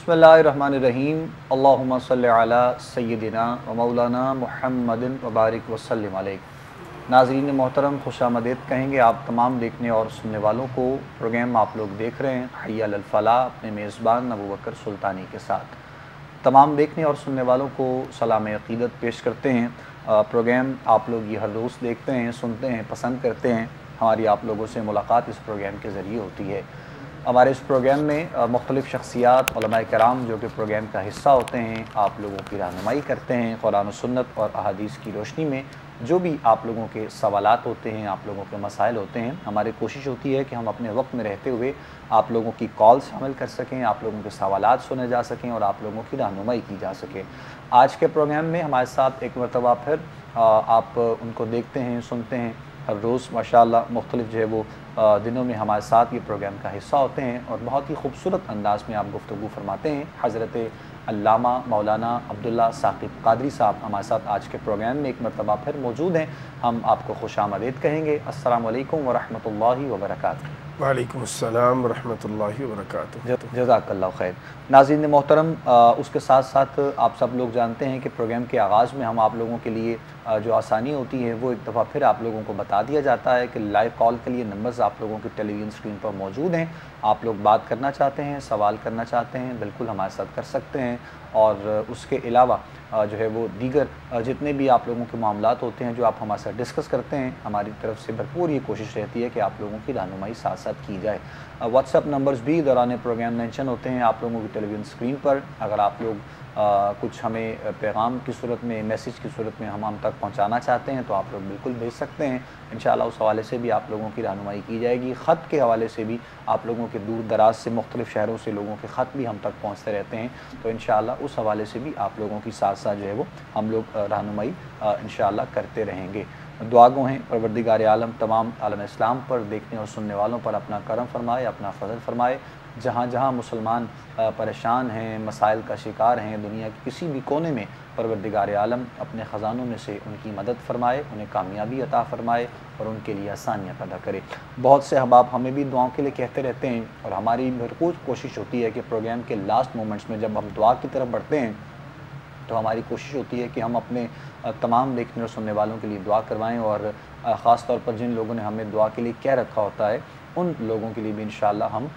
बिस्मिल्लाहिर्रहमानिर्रहीम। अल्लाहुम्मा सल्लि अला सय्यिदिना व मौलाना मुहम्मदिन व बारिक व सल्लिम अलैहि। नाज़रीन मोहतरम, खुशामदीद कहेंगे आप तमाम देखने और सुनने वालों को। प्रोग्राम आप लोग देख रहे हैं हय्य अलल फलाह अपने मेज़बान अबू बकर सुल्तानी के साथ। तमाम देखने और सुनने वालों को सलाम अक़ीदत पेश करते हैं। प्रोग्राम आप लोग ये हर रोज़ देखते हैं, सुनते हैं, पसंद करते हैं। हमारी आप लोगों से मुलाकात इस प्रोग्राम के ज़रिए होती है। हमारे इस प्रोग्राम में मुख्तलिफ़ शख्सियात उलमाए कराम जो कि प्रोग्राम का हिस्सा होते हैं, आप लोगों की रहनुमाई करते हैं। कुरान और सुन्नत और अहादीस की रोशनी में जो भी आप लोगों के सवालात होते हैं, आप लोगों के मसाइल होते हैं, हमारी कोशिश होती है कि हम अपने वक्त में रहते हुए आप लोगों की कॉल शामिल कर सकें, आप लोगों के सवालात सुने जा सकें और आप लोगों की रहनुमाई की जा सके। आज के प्रोग्राम में हमारे साथ एक मरतबा फिर आप उनको देखते हैं, सुनते हैं हर रोज़ माशाअल्लाह मुख्तलिफ़ जो है वो दिनों में हमारे साथ ये प्रोग्राम का हिस्सा होते हैं और बहुत ही खूबसूरत अंदाज़ में आप गुफ्तगू फरमाते हैं। हज़रत अल्लामा मौलाना अब्दुल्ला साक़िब क़ादरी साहब हमारे साथ आज के प्रोग्राम में एक मरतबा फिर मौजूद हैं। हम आपको खुशामदीद कहेंगे। अस्सलामु अलैकुम व रहमतुल्लाहि व बरकातुहू। वालेकुम अस्सलाम व रहमतुल्लाहि व बरकातुहू। जज़ाकल्लाहु खैर। नाज़रीन मोहतरम, उसके साथ साथ आप सब लोग जानते हैं कि प्रोग्राम के आगाज़ में हम आप लोगों के लिए जो आसानी होती है वो एक दफ़ा फिर आप लोगों को बता दिया जाता है कि लाइव कॉल के लिए नंबर्स आप लोगों की टेलीविज़न स्क्रीन पर मौजूद हैं। आप लोग बात करना चाहते हैं, सवाल करना चाहते हैं, बिल्कुल हमारे साथ कर सकते हैं। और उसके अलावा जो है वो दीगर जितने भी आप लोगों के मामलात होते हैं जो आप हमारे साथ डिस्कस करते हैं, हमारी तरफ से भरपूर ये कोशिश रहती है कि आप लोगों की रहनुमाई साथ साथ की जाए। व्हाट्सएप नंबर्स भी दौरान प्रोग्राम मेंशन होते हैं आप लोगों की टेलीविज़न स्क्रीन पर। अगर आप लोग कुछ हमें पैगाम की सूरत में, मैसेज की सूरत में हम तक पहुंचाना चाहते हैं तो आप लोग बिल्कुल भेज सकते हैं। इंशाअल्लाह उस हवाले से भी आप लोगों की रहनुमाई की जाएगी। ख़त के हवाले से भी आप लोगों के दूर दराज से मुख्तलिफ़ शहरों से लोगों के ख़त भी हम तक पहुँचते रहते हैं, तो इंशाअल्लाह उस हवाले से भी आप लोगों की साथ साथ जो है वो हम लोग रहनुमाई इंशाअल्लाह करते रहेंगे। दुआ गो हैं परवरदिगार आलम तमाम आलम इस्लाम पर देखने और सुनने वालों पर अपना करम फरमाए, अपना फ़ज़ल फरमाए। जहाँ जहाँ मुसलमान परेशान हैं, मसाइल का शिकार हैं, दुनिया के किसी भी कोने में परवरदिगार आलम अपने ख़ज़ानों में से उनकी मदद फ़रमाए, उन्हें कामयाबी अता फ़रमाए और उनके लिए आसानियाँ पैदा करे। बहुत से अहबाब हमें भी दुआओं के लिए कहते रहते हैं और हमारी भरपूर कोशिश होती है कि प्रोग्राम के लास्ट मोमेंट्स में जब हम दुआ की तरफ बढ़ते हैं तो हमारी कोशिश होती है कि हम अपने तमाम देखने और सुनने वालों के लिए दुआ करवाएं और ख़ास तौर पर जिन लोगों ने हमें दुआ के लिए कह रखा होता है उन लोगों के लिए भी इंशाअल्लाह हम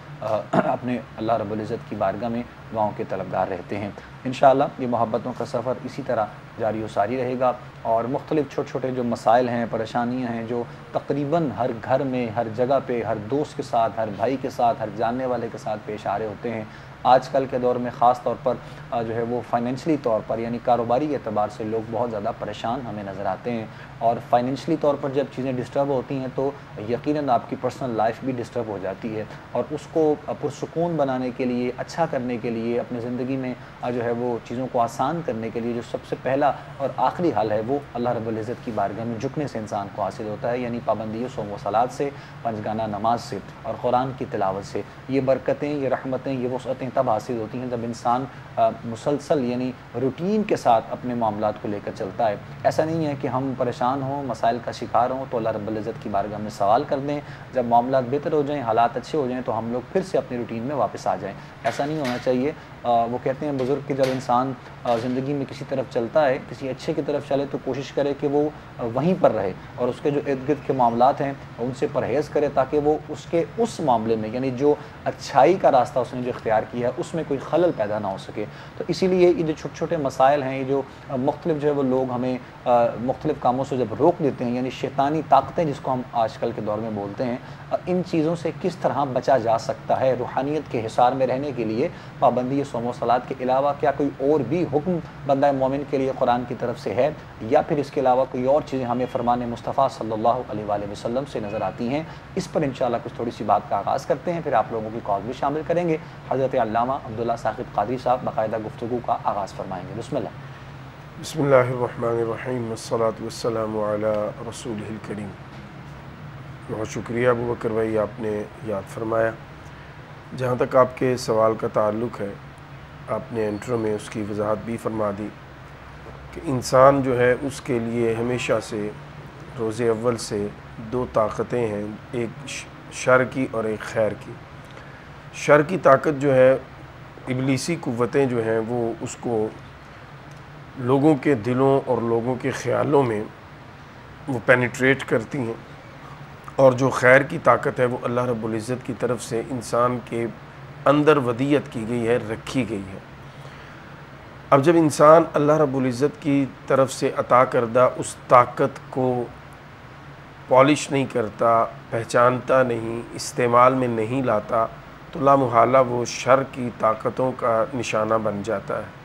अपने अल्लाह रब्बुल इज़्ज़त की बारगाह में दुआओं के तलबगार रहते हैं। इंशाअल्लाह ये मोहब्बतों का सफ़र इसी तरह जारी व सारी रहेगा और मुख्तलिफ़ छोटे छोटे जो मसाइल हैं, परेशानियाँ हैं जो तकरीबन हर घर में, हर जगह पे, हर दोस्त के साथ, हर भाई के साथ, हर जानने वाले के साथ पेश आ रहे होते हैं। आजकल के दौर में ख़ास तौर पर जो है वो फ़ाइनेंशली तौर पर यानी कारोबारी एतबार से लोग बहुत ज़्यादा परेशान हमें नज़र आते हैं और फ़ाइनेंशली तौर पर जब चीज़ें डिस्टर्ब होती हैं तो यकीनन आपकी पर्सनल लाइफ भी डिस्टर्ब हो जाती है और उसको पुरसुकून बनाने के लिए, अच्छा करने के लिए, अपनी ज़िंदगी में जो है वो चीज़ों को आसान करने के लिए जो सबसे पहला और आखिरी हल है वो अल्लाह रब्बुल इज़्ज़त की बारगाह में झुकने से इंसान को हासिल होता है, यानी पाबंदी सौम व सलात से, पंजगाना नमाज से और कुरान की तिलावत से। ये बरकतें, ये रहमतें, ये वसअतें तब हासिल होती हैं जब इंसान मुसलसल यानी रूटीन के साथ अपने मामलात को लेकर चलता है। ऐसा नहीं है कि हम परेशान हों, मसाइल का शिकार हों तो अल्लाह रब्बुल इज़्ज़त की बारगाह में सवाल कर दें, जब मामलात बेहतर हो जाएँ, हालात अच्छे हो जाएँ तो हम लोग फिर से अपनी रूटीन में वापस आ जाएँ। ऐसा नहीं होना चाहिए। वो कहते हैं बुज़ुर्ग कि जब इंसान ज़िंदगी में किसी तरफ चलता है, किसी अच्छे की तरफ चले तो कोशिश करे कि वो वहीं पर रहे और उसके जो इर्द गिर्द के मामलात हैं उनसे परहेज़ करे ताकि वो उसके उस मामले में यानी जो अच्छाई का रास्ता उसने जो इख्तियार किया है उसमें कोई खलल पैदा ना हो सके। तो इसीलिए ये जो छोटे छोटे मसाइल हैं, ये जो मुख्तलिफ़ जो है वो लोग हमें मुख्तलिफ़ कामों से जब रोक देते हैं यानी शैतानी ताकतें जिसको हम आजकल के दौर में बोलते हैं, इन चीज़ों से किस तरह बचा जा सकता है। रूहानियत के हिसार में रहने के लिए पाबंदी सौम व सलात के अलावा क्या कोई और भी हुक्म बंदा मोमिन के लिए कुरान की तरफ से है या फिर इसके अलावा कोई और चीज़ें हमें फ़रमान मुस्तफ़ा सल्लल्लाहु अलैहि वसल्लम से नज़र आती हैं। इस पर इंशाअल्लाह कुछ थोड़ी सी बात का आगाज़ करते हैं, फिर आप लोगों की कॉल भी शामिल करेंगे। हज़रत अल्लामा अब्दुल्ला साक़िब क़ादरी साहब बाकायदा गुफ्तगू का आगाज़ फरमाएंगे। बिस्मिल्लाह। बिस्मिल्लाहिर्रहमानिर्रहीम वस्सलातु वस्सलामु अला रसूलिहिल करीम। बहुत शुक्रिया अबू बकर भाई, आपने याद फरमाया। जहाँ तक आपके सवाल का ताल्लुक़ है, आपने इंट्रो में उसकी वजाहत भी फरमा दी कि इंसान जो है उसके लिए हमेशा से रोज़े अव्वल से दो ताकतें हैं, एक शर की और एक खैर की। शर की ताकत जो है इब्लीसी कुव्वतें जो हैं वो उसको लोगों के दिलों और लोगों के ख़्यालों में वो पेनिट्रेट करती हैं, और जो खैर की ताकत है वो अल्लाह रब्बुल इज़्ज़त की तरफ से इंसान के अंदर वदीयत की गई है, रखी गई है। अब जब इंसान अल्लाह रब्बुल इज़्ज़त की तरफ से अता करदा उस ताकत को पॉलिश नहीं करता, पहचानता नहीं, इस्तेमाल में नहीं लाता, तो लामुहाला वो शर की ताकतों का निशाना बन जाता है।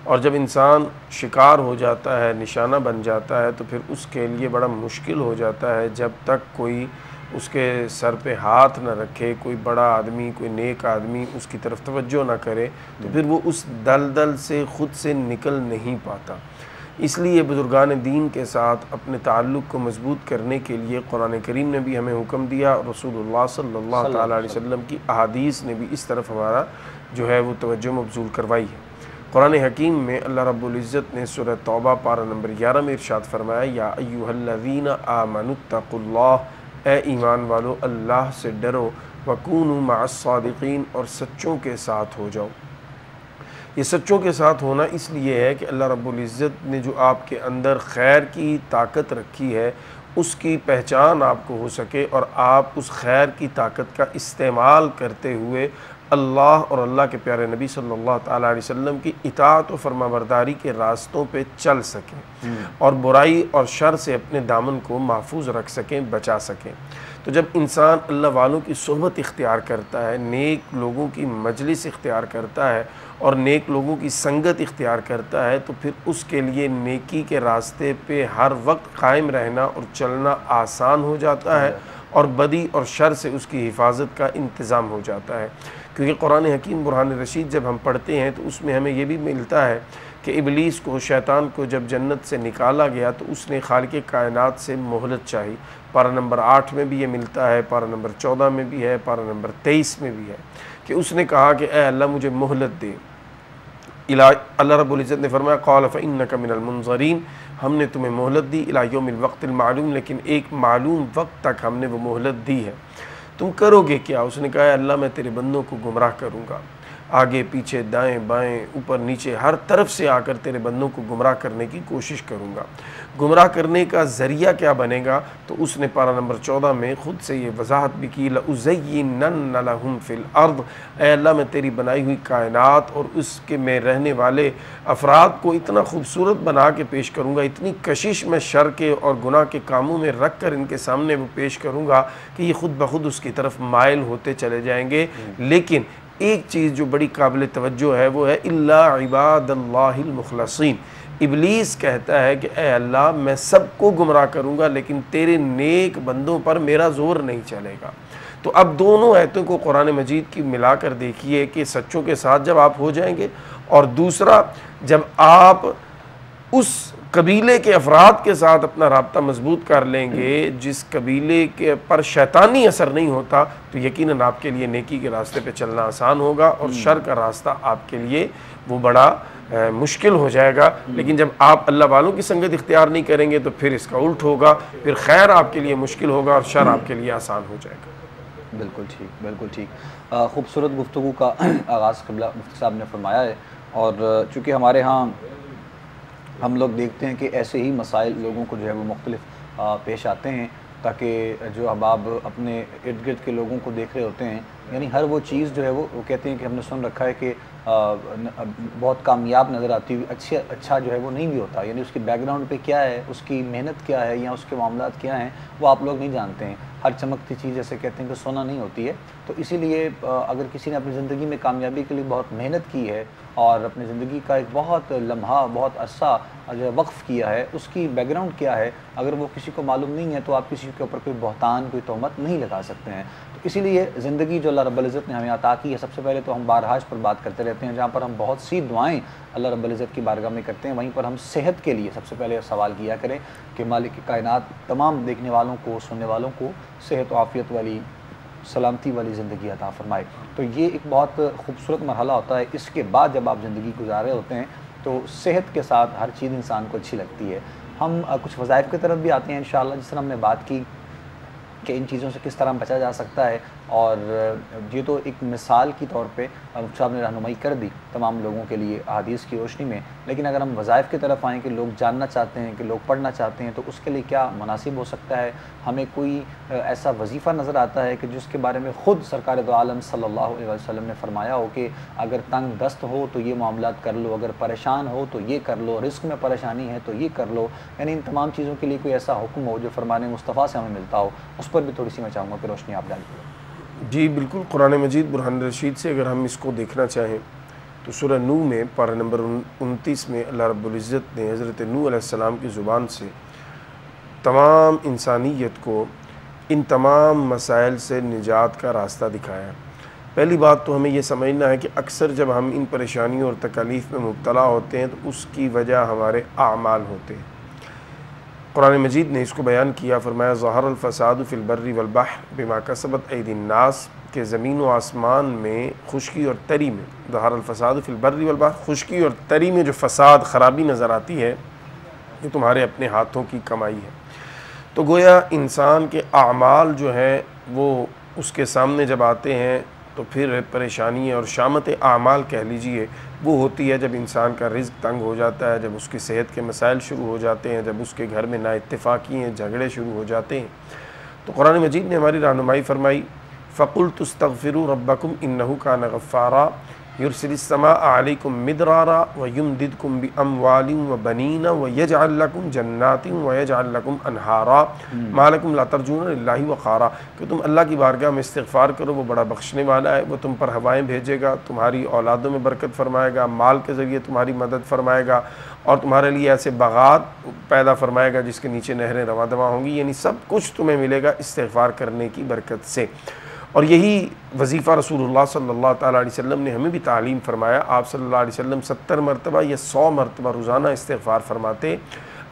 और जब इंसान शिकार हो जाता है, निशाना बन जाता है, तो फिर उसके लिए बड़ा मुश्किल हो जाता है, जब तक कोई उसके सर पे हाथ न रखे, कोई बड़ा आदमी, कोई नेक आदमी उसकी तरफ तवज्जो ना करे, तो फिर वो उस दलदल से ख़ुद से निकल नहीं पाता। इसलिए बुज़ुर्गान दीन के साथ अपने ताल्लुक़ को मज़बूत करने के लिए कुरान करीम ने भी हमें हुक्म दिया, रसूलुल्लाह सल्लल्लाहु ताला अलैहि वसल्लम की अहादीस ने भी इस तरफ हमारा जो है वो तवज्जो मबज़ूल करवाई है। कुरान हकीम में अल्लाह रब्बुल इज़्ज़त ने सूरह तौबा पारा नंबर 11 में इरशाद फरमाया, या अय्युहल्लज़ीना आमनुत्तक़ुल्लाह, ए ईमान वालो अल्लाह से डरो, वकूनु मअस्सादिक़ीन, और सच्चों के साथ हो जाओ। ये सच्चों के साथ होना इसलिए है कि अल्लाह रब्बुल इज़्ज़त ने जो आपके अंदर खैर की ताकत रखी है उसकी पहचान आपको हो सके, और आप उस खैर की ताकत का इस्तेमाल करते हुए अल्लाह और अल्लाह के प्यारे नबी सल्लल्लाहु ताला अलैहि वसल्लम की इताअत और फरमाबरदारी के रास्तों पे चल सकें और बुराई और शर से अपने दामन को महफूज रख सकें, बचा सकें। तो जब इंसान अल्लाह वालों की सोहबत इख्तियार करता है, नेक लोगों की मजलिस इख्तियार करता है और नेक लोगों की संगत इख्तियार करता है, तो फिर उसके लिए नेकी के रास्ते पे हर वक्त कायम रहना और चलना आसान हो जाता है, और बदी और शर से उसकी हिफाजत का इंतज़ाम हो जाता है। क्योंकि कुरान हकीम बुरहान रशीद जब हम पढ़ते हैं तो उसमें हमें ये भी मिलता है कि इब्लीस को, शैतान को जब जन्नत से निकाला गया तो उसने खालिक़ कायनात से मोहलत चाही। पारा नंबर 8 में भी ये मिलता है, पारा नंबर 14 में भी है, पारा नंबर 23 में भी है कि उसने कहा कि ए अल्लाह मुझे मोहलत दे। अल्लाह रब्बुल इज़्ज़त ने फरमाया, क़ाल फ़इन्नका मिनल मुनज़रीन, हमने तुम्हें मोहलत दी इला यौमिल वक़्तिल मालूम, लेकिन एक मालूम वक्त तक हमने वो मोहलत दी है। तुम करोगे क्या? उसने कहा, अल्लाह मैं तेरे बंदों को गुमराह करूँगा, आगे पीछे दाएं बाएं ऊपर नीचे हर तरफ से आकर तेरे बंदों को गुमराह करने की कोशिश करूँगा। गुमराह करने का ज़रिया क्या बनेगा? तो उसने पारा नंबर 14 में ख़ुद से ये वजाहत भी की, लउज़य्यिनन्न लहुम फ़िल अर्द, ऐ अल्लाह मैं तेरी बनाई हुई कायनात और उसके में रहने वाले अफराद को इतना खूबसूरत बना के पेश करूँगा, इतनी कशिश मैं शर के और गुनाह के कामों में रख कर इनके सामने वो पेश करूँगा कि ये ख़ुद ब खुद उसकी तरफ माइल होते चले जाएंगे। लेकिन एक चीज़ जो बड़ी काबिल तवज्जो है वो है इल्ला इबादल्लाहिल मुखलसीन। इब्लीस कहता है कि ए अल्लाह मैं सबको गुमराह करूँगा लेकिन तेरे नेक बंदों पर मेरा ज़ोर नहीं चलेगा। तो अब दोनों आयतों को कुरान मजीद की मिलाकर देखिए कि सच्चों के साथ जब आप हो जाएंगे, और दूसरा जब आप उस कबीले के अफराद के साथ अपना राब्ता मजबूत कर लेंगे जिस कबीले के पर शैतानी असर नहीं होता, तो यकीनन आपके लिए नेकी के रास्ते पे चलना आसान होगा और शर का रास्ता आपके लिए वो बड़ा मुश्किल हो जाएगा। लेकिन जब आप अल्लाह वालों की संगत इख्तियार नहीं करेंगे तो फिर इसका उल्ट होगा, फिर खैर आपके लिए मुश्किल होगा और शर आपके लिए आसान हो जाएगा। बिल्कुल ठीक, बिल्कुल ठीक। ख़ूबसूरत गुफ्तगू का आगाज़ क़िबला मुफ्ती साहब ने फरमाया है, और चूँकि हमारे यहाँ हम लोग देखते हैं कि ऐसे ही मसाइल लोगों को जो है वो मुख्तलिफ पेश आते हैं, ताकि जो अहबाब अपने इर्द गिर्द के लोगों को देख रहे होते हैं, यानी हर वो चीज़ जो है वो कहते हैं कि हमने सुन रखा है कि बहुत कामयाब नज़र आती हुई अच्छा जो है वो नहीं भी होता, यानी उसकी बैकग्राउंड पे क्या है, उसकी मेहनत क्या है या उसके मामलात क्या हैं वो आप लोग नहीं जानते हैं। हर चमकती चीज़ जैसे कहते हैं कि सोना नहीं होती है। तो इसीलिए अगर किसी ने अपनी ज़िंदगी में कामयाबी के लिए बहुत मेहनत की है और अपनी ज़िंदगी का एक बहुत लम्हा, बहुत अरसा जो है वक्फ़ किया है, उसकी बैकग्राउंड क्या है अगर वो किसी को मालूम नहीं है तो आप किसी के ऊपर कोई बहतान, कोई तोहमत नहीं लगा सकते हैं। तो इसीलिए ज़िंदगी जो अल्लाह रब्बुल इज़्ज़त ने हमें अता की है, सबसे पहले तो हम बारहाज पर बात करते रहते हैं, जहाँ पर हम बहुत सी दुआएँ अल्लाह रब्बुल इज़्ज़त की बारगाह में करते हैं, वहीं पर हम सेहत के लिए सबसे पहले सवाल किया करें कि मालिक कायनात तमाम देखने वालों को, सुनने वालों को सेहत और आफ़ियत वाली, सलामती वाली ज़िंदगी अता फ़रमाए। तो ये एक बहुत खूबसूरत मरहला होता है। इसके बाद जब आप ज़िंदगी गुजार रहे होते हैं तो सेहत के साथ हर चीज़ इंसान को अच्छी लगती है। हम कुछ वज़ाइफ की तरफ भी आते हैं इंशाअल्लाह। जिस तरह हमने बात की कि इन चीज़ों से किस तरह बचा जा सकता है। और ये तो एक मिसाल के तौर पे साहब ने रहनुमाई कर दी तमाम लोगों के लिए अहादीस की रोशनी में, लेकिन अगर हम वज़ाइफ की तरफ आएँ कि लोग जानना चाहते हैं, कि लोग पढ़ना चाहते हैं, तो उसके लिए क्या मुनासिब हो सकता है? हमें कोई ऐसा वजीफ़ा नज़र आता है कि जिसके बारे में ख़ुद सरकार दो आलम सल्लल्लाहु अलैहि वसल्लम ने फरमाया हो कि अगर तंग दस्त हो तो ये मामलात कर लो, अगर परेशान हो तो ये कर लो, रिस्क में परेशानी है तो ये कर लो, यानी इन तमाम चीज़ों के लिए कोई ऐसा हुक्म हो जो फरमान मुस्तफ़ा से हमें मिलता हो, उस पर भी थोड़ी सी मैं चाहूँगा कि रोशनी आप डालिए। जी बिल्कुल, कुरान मजीद बुरहान रशीद से अगर हम इसको देखना चाहें तो सूरह नूह में पारा नंबर 29 में अल्लाह रब्बुल इज़्ज़त ने हज़रत नूह अलैहिस्सलाम की ज़ुबान से तमाम इंसानियत को इन तमाम मसाइल से निजात का रास्ता दिखाया। पहली बात तो हमें ये समझना है कि अक्सर जब हम इन परेशानियों और तकालीफ़ में मुब्तला होते हैं तो उसकी वजह हमारे आमाल होते हैं। कुरान मजीद ने इसको बयान किया, फरमाया ज़हरल फ़सादु फ़िल बर्रि वल बहर बिमा कसबत ऐदिन नास, के ज़मीन व आसमान में खुशकी और तरी में, ज़हरल फ़सादु फ़िल बर्रि वल बहर, खुशकी और तरी में जो फ़साद ख़राबी नज़र आती है ये तुम्हारे अपने हाथों की कमाई है। तो गोया इंसान के आमाल जो हैं वो उसके सामने जब आते हैं तो फिर परेशानी और शामत आमाल कह लीजिए वो होती है जब इंसान का रिज़्क़ तंग हो जाता है, जब उसकी सेहत के मसाइल शुरू हो जाते हैं, जब उसके घर में नाइत्तेफाकियाँ झगड़े शुरू हो जाते हैं। तो कुरान मजीद ने हमारी रहनुमाई फरमाई, फ़क़ुल्तु इस्तग़फ़िरू रब्बकुम इन्नहु कान गफ़्फ़ारा युरसिलिस समा अलैकुम मिदरारा व युमदिदकुम बि अमवालिन व बनीना व यजअल लकुम जन्नातिन व यजअल लकुम अनहारा मा लकुम ला तर्जूना लिल्लाहि वक़ारा, कि तुम अल्लाह की बारगाह में इस्तिग़फ़ार करो, वो बड़ा बख्शने वाला है, वो तुम पर हवाएं भेजेगा, तुम्हारी औलादों में बरकत फरमाएगा, माल के ज़रिए तुम्हारी मदद फरमाएगा और तुम्हारे लिए ऐसे बागात पैदा फरमाएगा जिसके नीचे नहरें रवा दवा होंगी, यानी सब कुछ तुम्हें मिलेगा इस्तिग़फ़ार करने की बरकत से। और यही वजीफ़ा रसूलुल्लाह सल्लल्लाहु अलैहि वसल्लम ने हमें भी तालीम फरमाया। आप सल्लल्लाहु अलैहि वसल्लम 70 मरतबा या 100 मरतबा रोज़ाना इस्तिग़फ़ार फरमाते।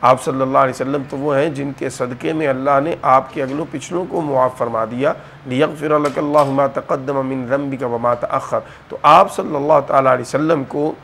आप सल्लल्लाहु अलैहि वसल्लम तो वो हैं जिनके सदक़े में अल्लाह ने आपके अगलों पिछलों को मुआफ़ फरमा दिया, लियग़फ़िर लकल्लाहु मा तक़द्दम मिन ज़ंबिका व मा तअख़्ख़र। तो आप सल्लल्लाहु अलैहि वसल्लम को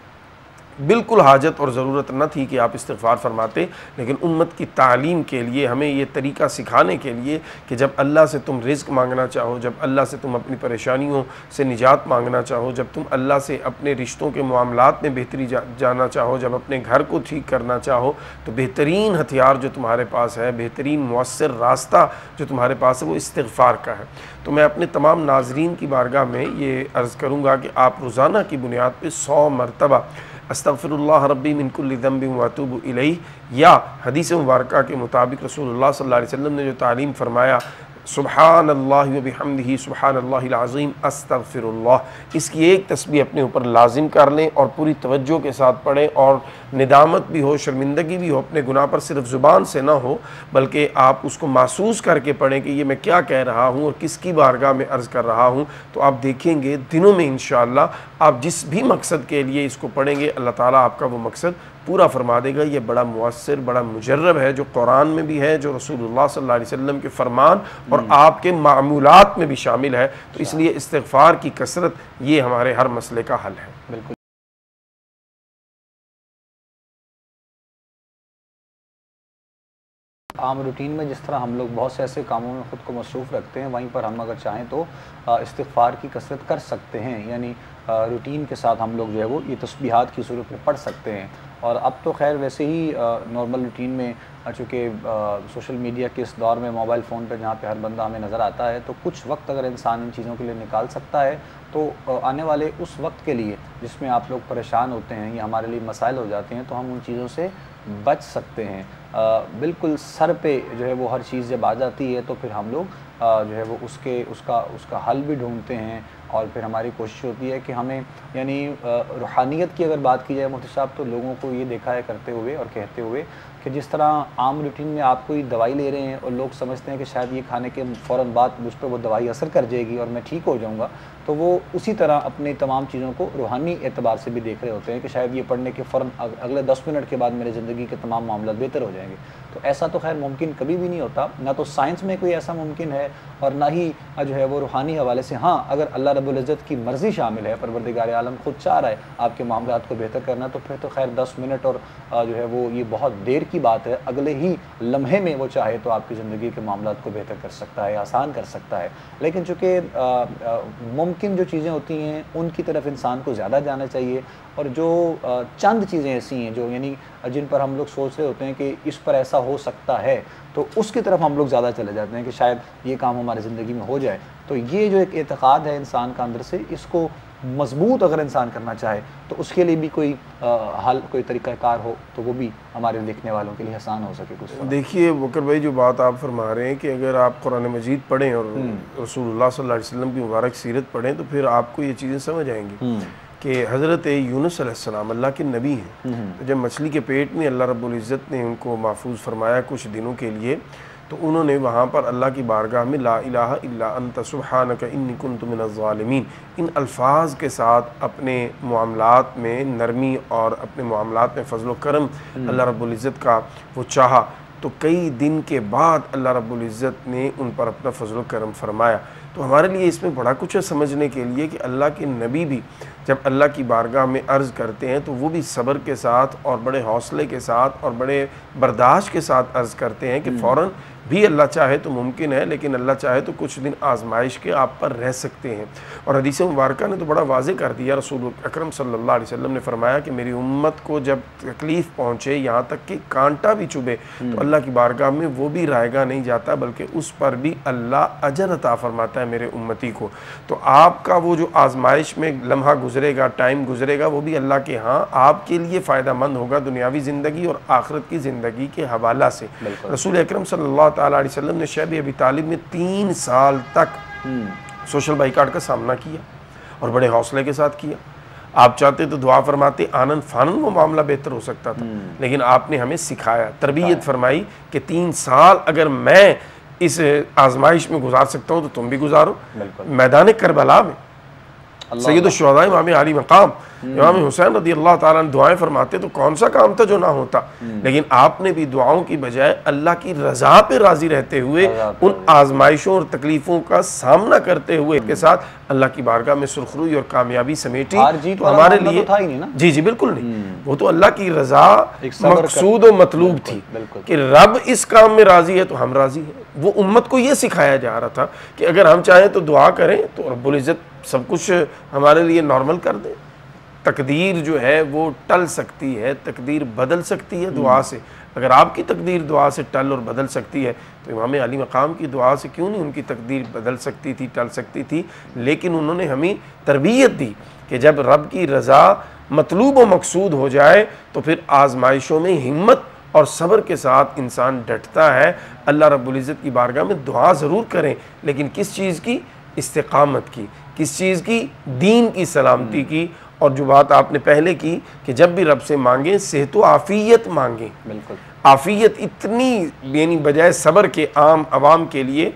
बिल्कुल हाजत और ज़रूरत न थी कि आप इस्तिग़फ़ार फरमाते, लेकिन उम्मत की तालीम के लिए, हमें ये तरीक़ा सिखाने के लिए कि जब अल्लाह से तुम रिज़्क़ मांगना चाहो, जब अल्लाह से तुम अपनी परेशानियों से निजात मांगना चाहो, जब तुम अल्लाह से अपने रिश्तों के मामलात में बेहतरी जाना चाहो, जब अपने घर को ठीक करना चाहो, तो बेहतरीन हथियार जो तुम्हारे पास है, बेहतरीन मुअस्सर रास्ता जो तुम्हारे पास है वो इस्तिग़फ़ार का है। तो मैं अपने तमाम नाज़रीन की बारगाह में ये अर्ज़ करूँगा कि आप रोज़ाना की बुनियाद पर 100 मरतबा अस्तग़फ़िरुल्लाह रब्बी मिन कुल्लि ज़ंबिन व अतूबु इलैहि, या हदीस मुबारका के मुताबिक रसूलुल्लाह सल्लल्लाहु अलैहि वसल्लम ने जो तालीम फरमाया, सुब्हानल्लाहि व बिहम्दिही सुब्हानल्लाहिल अज़ीम अस्तग़फ़िरुल्लाह, इसकी एक तस्बीह अपने ऊपर लाजिम कर लें और पूरी तवज्जो के साथ पढ़ें, और निदामत भी हो, शर्मिंदगी भी हो अपने गुनाह पर, सिर्फ ज़ुबान से ना हो बल्कि आप उसको महसूस करके पढ़ें कि ये मैं क्या कह रहा हूँ और किसकी बारगाह में अर्ज़ कर रहा हूँ। तो आप देखेंगे दिनों में इंशाअल्लाह आप जिस भी मकसद के लिए इसको पढ़ेंगे अल्लाह ताला आपका वो मकसद पूरा फरमा देगा। ये बड़ा मुअस्सिर, बड़ा मुजर्रब है, जो कुरान में भी है, जो रसूलुल्लाह सल्लल्लाहु अलैहि वसल्लम के फरमान और आपके मामूलात में भी शामिल है। तो इसलिए इस्तिग़फ़ार की कसरत ये हमारे हर मसले का हल है। बिल्कुल। आम रूटीन में जिस तरह हम लोग बहुत से ऐसे कामों में ख़ुद को मसरूफ़ रखते हैं, वहीं पर हम अगर चाहें तो इस्तिग़फ़ार की कसरत कर सकते हैं, यानी रूटीन के साथ हम लोग जो है वो ये तस्बीहात की सूरत में पढ़ सकते हैं। और अब तो खैर वैसे ही नॉर्मल रूटीन में चूँकि सोशल मीडिया के इस दौर में मोबाइल फ़ोन पर जहाँ पे हर बंदा हमें नज़र आता है, तो कुछ वक्त अगर इंसान इन चीज़ों के लिए निकाल सकता है तो आने वाले उस वक्त के लिए जिसमें आप लोग परेशान होते हैं या हमारे लिए मसाइल हो जाते हैं, तो हम उन चीज़ों से बच सकते हैं। बिल्कुल सर पे जो है वो हर चीज़ जब आ जाती है तो फिर हम लोग जो है वो उसका हल भी ढूंढते हैं, और फिर हमारी कोशिश होती है कि हमें, यानी रूहानियत की अगर बात की जाए मुफ्ती साहब, तो लोगों को ये देखा है करते हुए और कहते हुए कि जिस तरह आम रूटीन में आप कोई दवाई ले रहे हैं और लोग समझते हैं कि शायद ये खाने के फ़ौरन बाद मुझ पर वो दवाई असर कर जाएगी और मैं ठीक हो जाऊँगा, तो वो उसी तरह अपनी तमाम चीज़ों को रूहानी एतबार से भी देख रहे होते हैं कि शायद ये पढ़ने के फ़ौरन अगले 10 मिनट के बाद मेरे ज़िंदगी के तमाम मामला बेहतर हो जाएंगे। तो ऐसा तो खैर मुमकिन कभी भी नहीं होता, ना तो साइंस में कोई ऐसा मुमकिन है और ना ही जो है वो रूहानी हवाले से। हाँ, अगर अल्लाह रब्बुल इज़्ज़त की मर्ज़ी शामिल है, परवरदिगार आलम खुद चाह रहा है आपके मामलात को बेहतर करना, तो फिर तो खैर 10 मिनट और जो है वो ये बहुत देर की की बात है, अगले ही लम्हे में वो चाहे तो आपकी ज़िंदगी के मामलात को बेहतर कर सकता है, आसान कर सकता है। लेकिन चूँकि मुमकिन जो चीज़ें होती हैं उनकी तरफ इंसान को ज़्यादा जाना चाहिए, और जो चंद चीज़ें ऐसी हैं जो यानी जिन पर हम लोग सोच रहे होते हैं कि इस पर ऐसा हो सकता है, तो उसकी तरफ हम लोग ज़्यादा चले जाते हैं कि शायद ये काम हमारी ज़िंदगी में हो जाए। तो ये जो एक एतक़ाद है इंसान का अंदर से, इसको मजबूत अगर इंसान करना चाहे तो उसके लिए भी कोई हल, कोई तरीक़ाकार हो तो वो भी हमारे देखने वालों के लिए आसान हो सके कुछ। देखिए वकर भाई, जो बात आप फरमा रहे हैं कि अगर आप कुरान मजीद पढ़ें और रसूलुल्लाह सल्लल्लाहु अलैहि वसल्लम की मुबारक सीरत पढ़ें तो फिर आपको ये चीज़ें समझ आएंगी कि हज़रत यूनुस अलैहिस्सलाम अल्लाह के नबी हैं। तो जब मछली के पेट में अल्लाह रब्बुल इज़्ज़त ने उनको महफूज फरमाया कुछ दिनों के लिए, तो उन्होंने वहाँ पर अल्लाह की बारगाह में ला इलाहा इल्ला अंत सुब्हानका इन्नी कुन्तु मिनज़ ज़ालिमीन इन अल्फाज के साथ अपने मामलात में नरमी और अपने मामलात में फ़ज़ल व करम अल्लाह रब्बुल इज़्ज़त का वो चाहा, तो कई दिन के बाद अल्लाह रब्बुल इज़्ज़त ने उन पर अपना फ़ज़ल व करम फरमाया। तो हमारे लिए इसमें बड़ा कुछ है समझने के लिए कि अल्लाह के नबी भी जब अल्लाह की बारगाह में अर्ज़ करते हैं तो वो भी सब्र के साथ और बड़े हौसले के साथ और बड़े बर्दाश्त के साथ अर्ज़ करते हैं कि फ़ौरन भी अल्लाह चाहे तो मुमकिन है, लेकिन अल्लाह चाहे तो कुछ दिन आजमाइश के आप पर रह सकते हैं। और हदीस मुबारका ने तो बड़ा वाज़े कर दिया, रसूल अकरम सल्लल्लाहु अलैहि वसल्लम ने फरमाया कि मेरी उम्मत को जब तकलीफ़ पहुँचे, यहाँ तक कि कांटा भी चुभे, तो अल्लाह की बारगाह में वो भी रायगा नहीं जाता, बल्कि उस पर भी अल्लाह अजर अता फरमाता है मेरे उम्मती को। तो आपका वो जो आजमाइश में लम्हा गुजरेगा, टाइम गुजरेगा, वो भी अल्लाह के यहाँ आपके लिए फ़ायदा मंद होगा, दुनियावी ज़िंदगी और आखिरत की ज़िंदगी के हवाला से। रसूल अकरम सल्लल्लाहु ताला अलैहि वसल्लम ने शैब अबी तालिब में 3 साल तक सोशल बाइकाट का सामना किया और बड़े हौसले के साथ किया। आप चाहते तो दुआ फरमाते, आनंद फानन वो मामला बेहतर हो सकता था, लेकिन आपने हमें सिखाया, तरबियत फरमाई कि 3 साल अगर मैं इस आजमाइश में गुजार सकता हूँ तो तुम भी गुजारो। मैदान करबला में सैयद शुहदा इमाम अली मकाम इमाम हुसैन रज़ी अल्लाह ताला अन्हु दुआएं फरमाते तो कौन सा काम था जो ना होता, लेकिन आपने भी दुआओं की बजाय अल्लाह की रज़ा पे राज़ी रहते हुए उन आजमाइशों और तकलीफ़ों का सामना करते हुए के साथ अल्लाह की बारगाह में सुरखरुई और कामयाबी समेटी। तो हमारे लिए था ही नहीं ना? जी बिल्कुल नहीं, वो तो अल्लाह की रज़ा मकसूद और मतलूब थी कि रब इस काम में राज़ी है तो हम राज़ी हैं। वो उम्मत को ये सिखाया जा रहा था कि अगर हम चाहें तो दुआ करें तो रब्बुल इज़्ज़त सब कुछ हमारे लिए नॉर्मल कर दे। तकदीर जो है वो टल सकती है, तकदीर बदल सकती है दुआ से। अगर आपकी तकदीर दुआ से टल और बदल सकती है तो इमाम अली मकाम की दुआ से क्यों नहीं उनकी तकदीर बदल सकती थी, टल सकती थी। लेकिन उन्होंने हमें तरबियत दी कि जब रब की रज़ा मतलूब व मकसूद हो जाए तो फिर आजमाइशों में हिम्मत और सब्र के साथ इंसान डटता है। अल्लाह रब्बुल इज़्ज़त की बारगाह में दुआ ज़रूर करें, लेकिन किस चीज़ की? इस्तिक़ामत की। किस चीज़ की? दीन की सलामती की। और जो बात आपने पहले की कि जब भी रब से मांगें सेहत व आफ़ियत मांगें। बिल्कुल, आफ़ियत इतनी यानी बजाय सब्र के आम आवाम के लिए,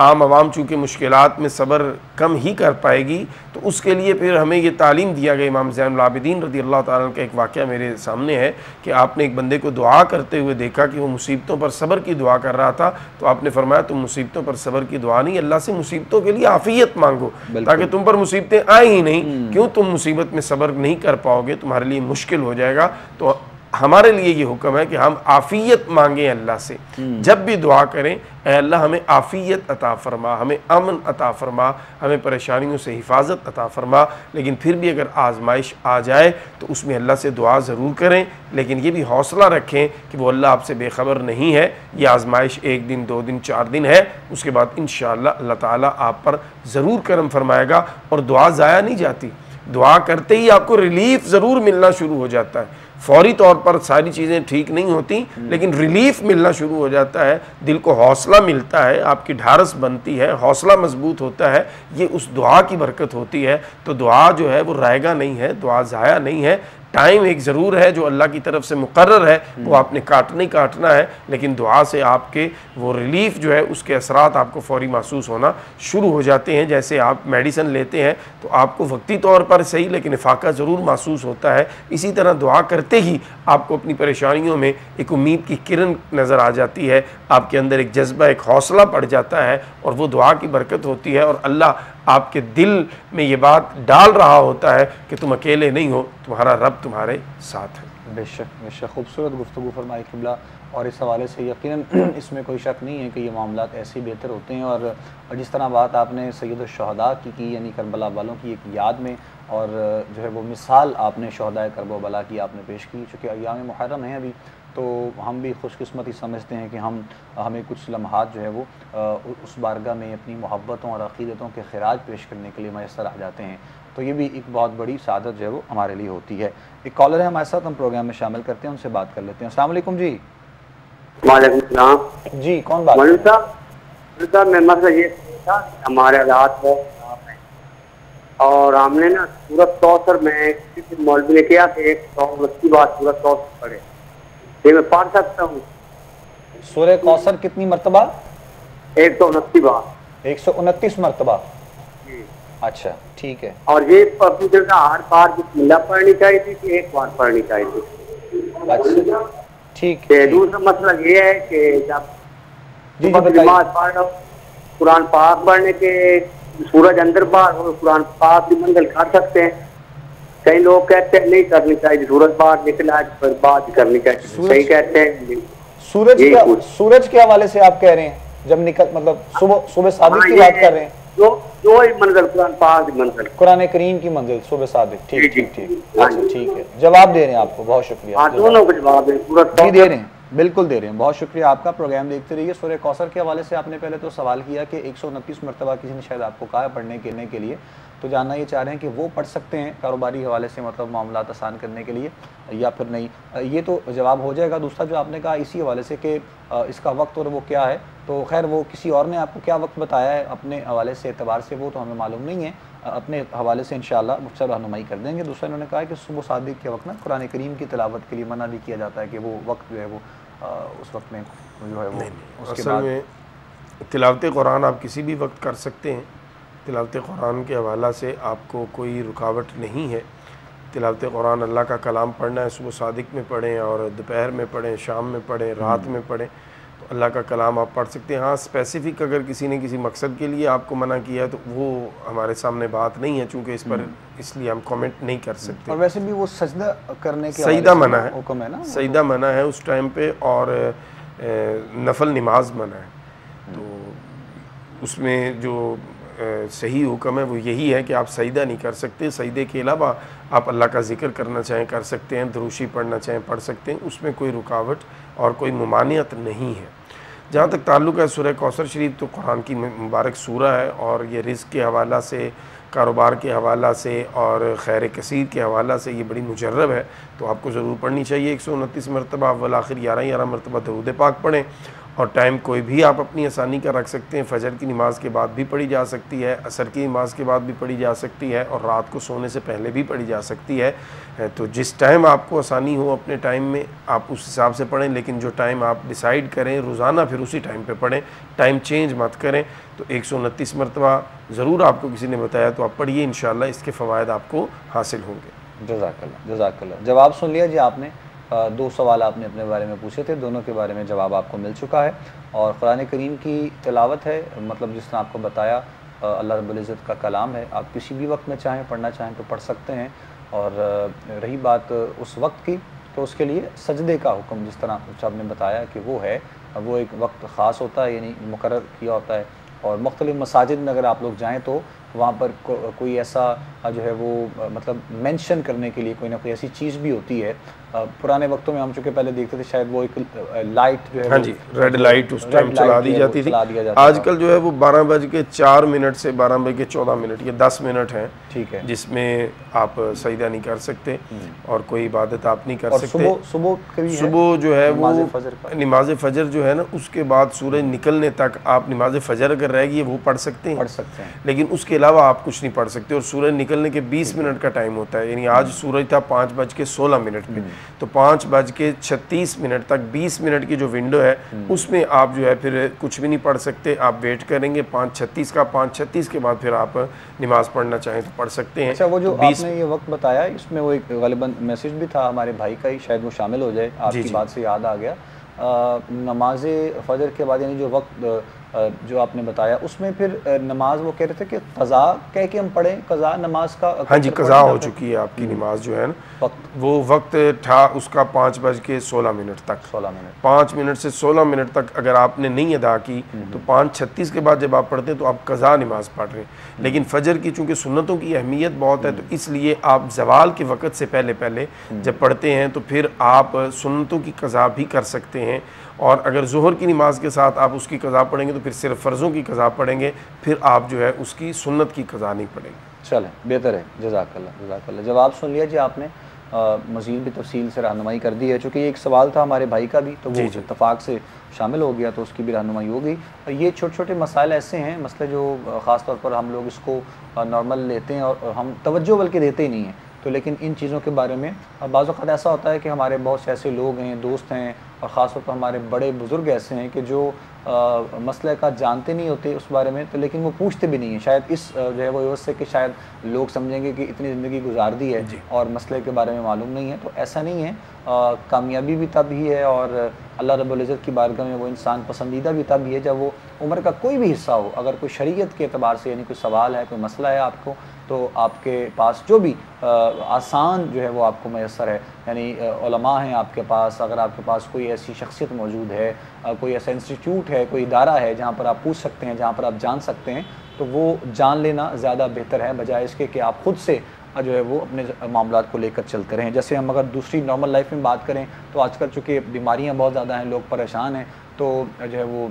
आम आवाम चूँकि मुश्किलात में सब्र कम ही कर पाएगी, तो उसके लिए फिर हमें ये तालीम दिया गया। इमाम ज़ैनुल आबिदीन रज़ी अल्लाह ताला अन्हु का एक वाक़या मेरे सामने है कि आपने एक बंदे को दुआ करते हुए देखा कि वो मुसीबतों पर सब्र की दुआ कर रहा था, तो आपने फरमाया तुम मुसीबतों पर सब्र की दुआ नहीं, अल्लाह से मुसीबतों के लिए आफ़ियत मांगो ताकि तुम पर मुसीबतें आए ही नहीं। क्यों? तुम मुसीबत में सब्र नहीं कर पाओगे, तुम्हारे लिए मुश्किल हो जाएगा। तो हमारे लिए ये हुक्म है कि हम आफ़ियत मांगें अल्लाह से। जब भी दुआ करें, ऐ अल्लाह हमें आफ़ियत अता फरमा, हमें अमन अता फरमा, हमें परेशानियों से हिफाजत अता फरमा। लेकिन फिर भी अगर आजमाइश आ जाए तो उसमें अल्लाह से दुआ ज़रूर करें, लेकिन ये भी हौसला रखें कि वो अल्लाह आपसे बेखबर नहीं है। ये आजमाइश 1 दिन 2 दिन 4 दिन है, उसके बाद इंशाअल्लाह अल्लाह ताला आप पर ज़रूर करम फरमाएगा। और दुआ ज़ाया नहीं जाती, दुआ करते ही आपको रिलीफ ज़रूर मिलना शुरू हो जाता है। फौरी तौर पर सारी चीज़ें ठीक नहीं होती, लेकिन रिलीफ मिलना शुरू हो जाता है, दिल को हौसला मिलता है, आपकी ढारस बनती है, हौसला मजबूत होता है। ये उस दुआ की बरकत होती है। तो दुआ जो है वो रायगा नहीं है, दुआ ज़ाया नहीं है। टाइम एक ज़रूर है जो अल्लाह की तरफ से मुकर्रर है, वो आपने काटना ही काटना है, लेकिन दुआ से आपके वो रिलीफ जो है उसके असरात आपको फौरी महसूस होना शुरू हो जाते हैं। जैसे आप मेडिसिन लेते हैं तो आपको वक्ती तौर पर सही लेकिन इफाका ज़रूर महसूस होता है, इसी तरह दुआ करते ही आपको अपनी परेशानियों में एक उम्मीद की किरण नज़र आ जाती है, आपके अंदर एक जज्बा, एक हौसला पड़ जाता है और वो दुआ की बरकत होती है। और अल्लाह आपके दिल में ये बात डाल रहा होता है कि तुम अकेले नहीं हो, तुम्हारा रब तुम्हारे साथ है। बेशक बेशक खूबसूरत गुफ्तगू फरमाई क़िबला। और इस हवाले से यकीनन इसमें कोई शक नहीं है कि ये मामलात ऐसे ही बेहतर होते हैं। और जिस तरह बात आपने सैयद-उश-शुहदा की यानी करबला वालों की एक याद में, और जो है वो मिसाल आपने शुहदाए करबला की आपने पेश की। चूँकि अय्याम मुहर्रम है अभी, तो हम भी खुशकिस्मती समझते हैं कि हमें कुछ लम्हात जो है वो उस बारगाह में अपनी मोहब्बतों और अक़ीदतों के ख़िराज पेश करने के लिए मैसर आ जाते हैं। तो ये भी एक बहुत बड़ी सआदत जो है वो हमारे लिए होती है। एक कॉलर है हमारे साथ, हम प्रोग्राम में शामिल करते हैं, उनसे बात कर लेते हैं। अस्सलाम वालेकुम जी। वालेकुम सलाम जी, कौन बात? मौलवी साहब, मैं मतलब ये था हमारे हालात बहुत खराब हैं और हमने ना सूरत कौसर में किसी मौलवी ने किया कि 129 बार सूरत कौसर पढ़े, ये मैं पढ़ सकता हूँ? सूरह कौसर कितनी मरतबा? 129 बार। 129 मरतबा। अच्छा, ठीक है। और ये पूछा था हर बार बिस्मिल्लाह पढ़नी चाहिए थी कि एक बार पढ़नी चाहिए थी? अच्छा, ठीक है। है। दूसरा मसला ये है कि जब जी नमाज पढ़ रहा हूँ, कुरान पाक पढ़ने के सूरज अंदर बाहर हो, कुरान पाक की मंजिल कर सकते हैं? कई लोग कहते हैं नहीं करनी चाहिए, सूरज बाहर निकला पर बात करनी चाहिए, कई कहते हैं। सूरज के हवाले से आप कह रहे हैं जब निकल, मतलब सुबह सादिक की बात कर रहे हैं? जो ही मंजिल कुरान पाक की मंजिल, कुरान करीम की मंजिल सुबह सादिक। ठीक ठीक ठीक। अच्छा, ठीक है, जवाब दे रहे हैं आपको, बहुत शुक्रिया। दोनों को जवाब जी दे रहे हैं, बिल्कुल दे रहे हैं, बहुत शुक्रिया आपका। प्रोग्राम देखते रहिए। सूरह कौसर के हवाले से आपने पहले तो सवाल किया कि 129 मरतबा किसी ने शायद आपको कहा पढ़ने के लिए, तो जानना ये चाह रहे हैं कि वो पढ़ सकते हैं कारोबारी हवाले से, मतलब मामलात आसान करने के लिए, या फिर नहीं? ये तो जवाब हो जाएगा। दूसरा जो आपने कहा इसी हवाले से कि इसका वक्त और वो क्या है, तो खैर वो किसी और ने आपको क्या वक्त बताया है अपने हवाले से एतबार से, वो तो हमें मालूम नहीं है। अपने हवाले से इंशाअल्लाह मुझसे रहनुमाई कर देंगे। दूसरा इन्होंने कहा है कि सुबह सादिक के वक्त ना कुरान करीम की तिलावत के लिए मना भी किया जाता है कि वो वक्त जो है वो उस वक्त में जो है वो उसके बाद में तिलावत कुरान आप किसी भी वक्त कर सकते हैं। तिलावत कुरान के हवाला से आपको कोई रुकावट नहीं है। तिलावत कुरान अल्लाह का कलाम पढ़ना है, सुबह सादिक में पढ़ें और दोपहर में पढ़ें, शाम में पढ़ें, रात में पढ़ें, तो अल्लाह का कलाम आप पढ़ सकते हैं। हाँ, स्पेसिफ़िक अगर किसी ने किसी मकसद के लिए आपको मना किया है तो वो हमारे सामने बात नहीं है, चूँकि इस पर इसलिए हम कमेंट नहीं कर सकते। और वैसे भी वो सजदा करने के सजदा मना है, हुक्म है ना, सजदा मना है उस टाइम पे, और नफल नमाज मना है। तो उसमें जो सही हुक्म है वो यही है कि आप सजदा नहीं कर सकते। सजदे के अलावा आप अल्लाह का ज़िक्र करना चाहें कर सकते हैं, दुरूशी पढ़ना चाहें पढ़ सकते हैं, उसमें कोई रुकावट और कोई मुमानियत नहीं है। जहाँ तक ताल्लुक़ है सूरह कौसर शरीफ, तो कुरान की मुबारक सूरा है और ये रिज़्क़ के हवाला से, कारोबार के हवाला से और खैर कसीर के हवाला से ये बड़ी मुजर्रब है, तो आपको ज़रूर पढ़नी चाहिए। 129 मरतबा, अव्वल आखिर 11 मरतबा दरूद पाक पढ़ें। और टाइम कोई भी आप अपनी आसानी का रख सकते हैं। फ़जर की नमाज़ के बाद भी पढ़ी जा सकती है, असर की नमाज़ के बाद भी पढ़ी जा सकती है, और रात को सोने से पहले भी पढ़ी जा सकती है। तो जिस टाइम आपको आसानी हो अपने टाइम में आप उस हिसाब से पढ़ें, लेकिन जो टाइम आप डिसाइड करें रोज़ाना फिर उसी टाइम पे पढ़ें, टाइम चेंज मत करें। तो 129 मरतबा ज़रूर आपको किसी ने बताया तो आप पढ़िए, इंशाअल्लाह इसके फ़वायद आपको हासिल होंगे। जज़ाकल्लाह जज़ाकल्लाह। जवाब सुन लिया जी आपने। 2 सवाल आपने अपने बारे में पूछे थे, दोनों के बारे में जवाब आपको मिल चुका है। और कुरान करीम की तिलावत है, मतलब जिस तरह आपको बताया अल्लाह रब्बुल इज़्ज़त का कलाम है, आप किसी भी वक्त में चाहें पढ़ना चाहें तो पढ़ सकते हैं। और रही बात उस वक्त की, तो उसके लिए सजदे का हुक्म जिस तरह आपने बताया कि वो है, वो एक वक्त ख़ास होता है, यानी मुकर्रर किया होता है। और मुख्तलिफ़ मसाजिद में अगर आप लोग जाएँ तो वहाँ पर कोई ऐसा जो है वो मतलब मेंशन करने के लिए कोई ना कोई ऐसी चीज़ भी होती है। पुराने वक्तों में हम चूँकि पहले देखते थे शायद वो एक लाइट जो है, हाँ जी, रेड लाइट उस टाइम चला दी जाती थी। आजकल जो है वो 12:04 से 12:14 या 10 मिनट है, ठीक है, जिसमें आप सजदा नहीं कर सकते और कोई इबादत आप नहीं कर सकते। सुबह जो है वो नमाज फ़जर जो है ना, उसके बाद सूरज निकलने तक आप नमाज फ़जर अगर रहेगी वो पढ़ सकते हैं, लेकिन उसके अलावा आप कुछ नहीं पढ़ सकते। और सूरज निकलने के 20 मिनट का टाइम होता है, यानी आज सूरज था 5:16 पे, तो 5:36 तक 20 मिनट की जो विंडो है उसमें आप जो है फिर कुछ भी नहीं पढ़ सकते। आप वेट करेंगे 5:36 का, 5:36 के बाद फिर आप नमाज पढ़ना चाहें तो पढ़ सकते हैं। अच्छा, वो जो आपने ये वक्त बताया इसमें वो एक गालिबन मैसेज भी था हमारे भाई का ही, शायद वो शामिल हो जाए, आपकी बात से याद आ गया। नमाज फ़जर के बाद यानी जो वक्त जो आपने बताया उसमें फिर नमाज वो कह रहे थे कि क़ज़ा कह के हम पढ़ें, क़ज़ा नमाज का? हाँ जी, क़ज़ा हो चुकी है आपकी नमाज जो है ना, वो वक्त था उसका 5:16 तक। 16 मिनट 5 मिनट से 16 मिनट तक अगर आपने नहीं अदा की तो 5:36 के बाद जब आप पढ़ते हैं तो आप क़ज़ा नमाज पढ़ रहे हैं। लेकिन फ़जर की चूँकि सुन्नतों की अहमियत बहुत है, तो इसलिए आप ज़वाल के वक़्त से पहले पहले जब पढ़ते हैं तो फिर आप सुन्नतों की क़ज़ा भी कर सकते हैं। और अगर ज़ोहर की नमाज के साथ आप उसकी क़ज़ा पढ़ेंगे तो फिर सिर्फ फ़र्ज़ों की क़ज़ा पढ़ेंगे, फिर आप जो है उसकी सुन्नत की क़ज़ा नहीं पढ़ेंगे। चलें, बेहतर है। जज़ाकल्लाह जज़ाकल्लाह। जवाब सुन लिया जी आपने, मज़ीद भी तफ़सील से रहनुमाई कर दी है। चूँकि एक सवाल था हमारे भाई का भी, तो वो इत्तफ़ाक़ से शामिल हो गया, तो उसकी भी रहनुमाई हो गई। ये छोटे छोटे मसाइल ऐसे हैं, मसले जो ख़ास तौर पर हम लोग इसको नॉर्मल लेते हैं और हम तवज्जो बल्कि देते ही नहीं हैं। तो लेकिन इन चीज़ों के बारे में बाज़ वक़्त ऐसा होता है कि हमारे बहुत से ऐसे लोग हैं, दोस्त हैं, और ख़ास तौर पर हमारे बड़े बुज़ुर्ग ऐसे हैं कि जो मसले का जानते नहीं होते उस बारे में, तो लेकिन वो पूछते भी नहीं हैं। शायद इस जो है वो वजह से कि शायद लोग समझेंगे कि इतनी ज़िंदगी गुजार दी है और मसले के बारे में मालूम नहीं है। तो ऐसा नहीं है, कामयाबी भी तब ही है और अल्लाह रब्बुल इज़्ज़त की बारगाह में वो इंसान पसंदीदा भी तब ही है जब वो उम्र का कोई भी हिस्सा हो, अगर कोई शरीयत के एतबार से यानी कोई सवाल है, कोई मसला है आपको, तो आपके पास जो भी आसान जो है वो आपको मैसर है, यानी उलमा हैं आपके पास, अगर आपके पास कोई ऐसी शख्सियत मौजूद है, कोई ऐसा इंस्टीट्यूट है, कोई इदारा है जहाँ पर आप पूछ सकते हैं, जहाँ पर आप जान सकते हैं, तो वो जान लेना ज़्यादा बेहतर है बजाय इसके कि आप ख़ुद से जो है वो अपने मामलात को लेकर चलते रहें। जैसे हम अगर दूसरी नॉर्मल लाइफ में बात करें तो आजकल चूँकि बीमारियाँ बहुत ज़्यादा हैं, लोग परेशान हैं, तो जो है वो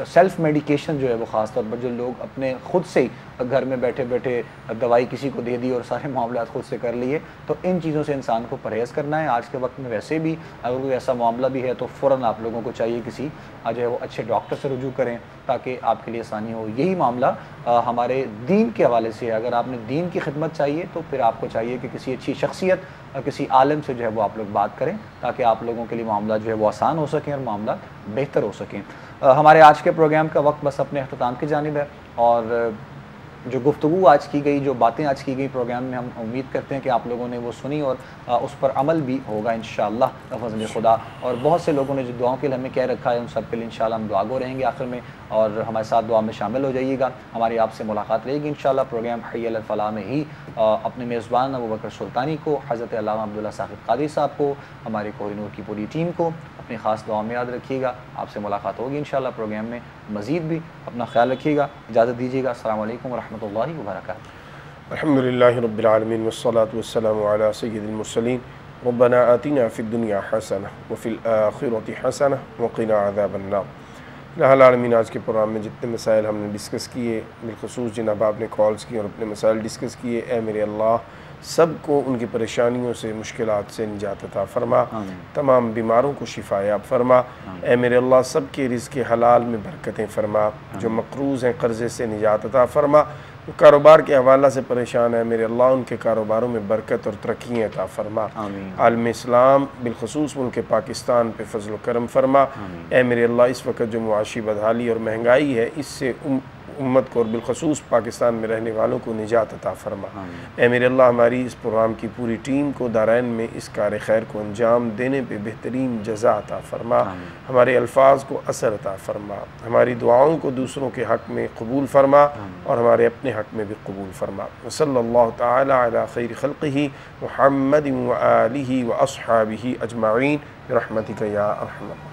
सेल्फ़ मेडिकेशन जो है वो ख़ास तौर पर जो लोग अपने ख़ुद से ही घर में बैठे बैठे दवाई किसी को दे दी और सारे मामलात ख़ुद से कर लिए, तो इन चीज़ों से इंसान को परहेज़ करना है। आज के वक्त में वैसे भी अगर कोई ऐसा मामला भी है तो फ़ौरन आप लोगों को चाहिए किसी जो है वो अच्छे डॉक्टर से रुजू करें ताकि आपके लिए आसानी हो। यही मामला हमारे दीन के हवाले से है। अगर आपने दीन की खिदमत चाहिए तो फिर आपको चाहिए कि किसी अच्छी शख्सियत, किसी आलिम से जो है वो आप लोग बात करें ताकि आप लोगों के लिए मामला जो है वो आसान हो सकें और मामला बेहतर हो सकें। हमारे आज के प्रोग्राम का वक्त बस अपने अख्ताम की जानिब है और जो गुफ्तगू आज की गई, जो बातें आज की गई प्रोग्राम में, हम उम्मीद करते हैं कि आप लोगों ने वो सुनी और उस पर अमल भी होगा इंशाअल्लाह फ़ज़ल खुदा। और बहुत से लोगों ने जो दुआओं के लिए हमें कह रखा है उन सब के लिए इंशाअल्लाह हम दुआगो रहेंगे आखिर में, और हमारे साथ दुआ में शामिल हो जाइएगा। हमारी आपसे मुलाकात रहेगी इंशाअल्लाह प्रोग्राम हय्य अल फलाह में ही। अपने मेज़बान अबू बकर सुल्तानी को, हज़रत अल्लामा अब्दुल्ला साहिब क़ादरी साहब को, हमारे कोहिनूर की पूरी टीम को अपनी ख़ास दुआ में याद रखिएगा। आपसे मुलाकात होगी इंशाअल्लाह प्रोग्राम में। मज़ीद भी अपना ख्याल रखिएगा, इजाज़त दीजिएगा। अस्सलामु अलैकुम व रहमतुल्लाहि व बरकातुहू। अल्हम्दुलिल्लाहि रब्बिल आलमीन वस्सलातु वस्सलामु अला सय्यिदिल मुरसलीन रब्बना आतिना फ़िद दुनिया हसनह व फ़िल आखिरति हसनह व क़िना अज़ाबन नार। इलाहुल आलमीन, आज के प्रोग्राम में जितने मसाइल हमने डिस्कस किए, बिलख़ुसूस जिन अहबाब ने कॉल्स की और अपने मसाइल डिस्कस किए, ए मेरे अल्लाह सबको उनकी परेशानियों से, मुश्किलात से निजात अता फरमा, तमाम बीमारों को शिफायाब फरमा। ए मेरे अल्लाह सबके रिज़्क़ हलाल में बरकतें फरमा, जो मक़रूज़ हैं कर्ज़े से निजात अता फरमा, कारोबार के हवाला से परेशान है मेरे अल्लाह उनके कारोबारों में बरकत और तरक्की अता फरमा। आलम इस्लाम बिलखसूस मुल्क पाकिस्तान पे फजल व करम फरमा। ए मेरे अल्लाह इस वक्त जो मुआशी बदहाली और महंगाई है इससे उम्मत को और बिलखसूस पाकिस्तान में रहने वालों को निजात अता फरमा। ए मेरे अल्लाह हमारी इस प्रोग्राम की पूरी टीम को दारैन में इस कार खैर को अंजाम देने पे बेहतरीन जज़ा अता फरमा। हमारे अल्फाज को असर अता फरमा, हमारी दुआओं को दूसरों के हक़ में कबूल फरमा और हमारे अपने हक़ में भी कबूल फरमा। सल्लल्लाहु तआला अला खैर खल्क़िही मुहम्मद व आलिही व अस्हाबिही अजमाईन बिरहमतिका या अरहमर।